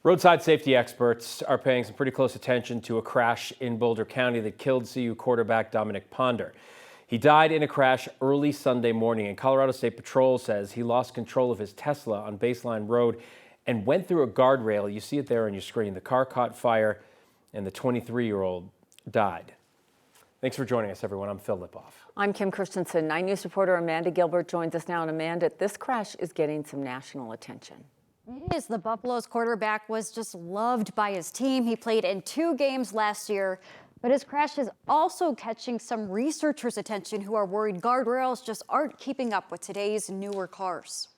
Roadside safety experts are paying some pretty close attention to a crash in Boulder County that killed CU quarterback Dominiq Ponder. He died in a crash early Sunday morning, and Colorado State Patrol says he lost control of his Tesla on Baseline Road and went through a guardrail. You see it there on your screen. The car caught fire, and the 23-year-old died. Thanks for joining us, everyone. I'm Phil Lipoff. I'm Kim Christensen. 9 News reporter Amanda Gilbert joins us now. And Amanda, this crash is getting some national attention. It is. The Buffalo's quarterback was just loved by his team. He played in 2 games last year, but his crash is also catching some researchers' attention who are worried guardrails just aren't keeping up with today's newer cars.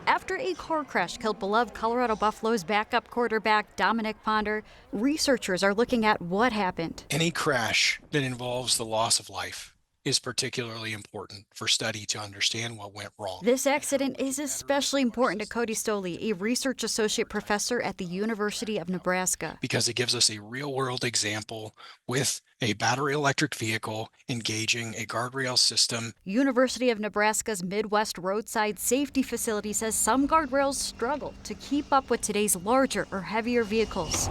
After a car crash killed beloved Colorado Buffalo's backup quarterback Dominiq Ponder, researchers are looking at what happened. Any crash that involves the loss of life is particularly important for study to understand what went wrong. This accident is especially important to Cody Stoley, a research associate professor at the University of Nebraska. Because it gives us a real-world example with a battery electric vehicle engaging a guardrail system. University of Nebraska's Midwest Roadside Safety Facility says some guardrails struggle to keep up with today's larger or heavier vehicles.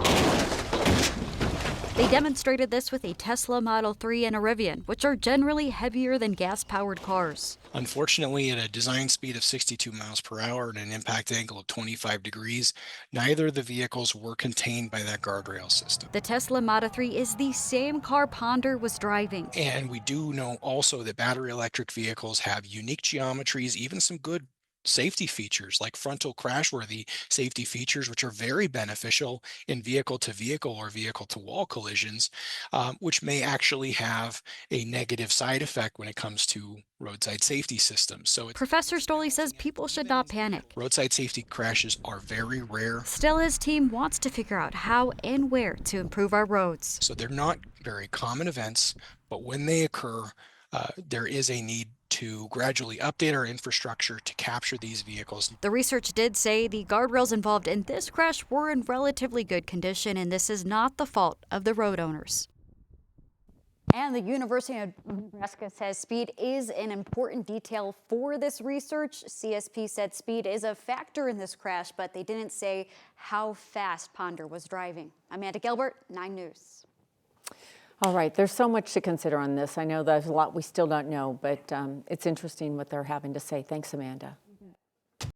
They demonstrated this with a Tesla Model 3 and a Rivian, which are generally heavier than gas-powered cars. Unfortunately, at a design speed of 62 miles per hour and an impact angle of 25 degrees, neither of the vehicles were contained by that guardrail system. The Tesla Model 3 is the same car Ponder was driving. And we do know also that battery electric vehicles have unique geometries, even some good safety features like frontal crashworthy safety features, which are very beneficial in vehicle-to-vehicle or vehicle-to-wall collisions, which may actually have a negative side effect when it comes to roadside safety systems. So Professor Stoley says people should not panic. Roadside safety crashes are very rare. Still, his team wants to figure out how and where to improve our roads. So they're not very common events, but when they occur, there is a need to gradually update our infrastructure to capture these vehicles. The research did say the guardrails involved in this crash were in relatively good condition, and this is not the fault of the road owners. And the University of Nebraska says speed is an important detail for this research. CSP said speed is a factor in this crash, but they didn't say how fast Ponder was driving. Amanda Gilbert, 9 News. All right, there's so much to consider on this. I know there's a lot we still don't know, but it's interesting what they're having to say. Thanks, Amanda.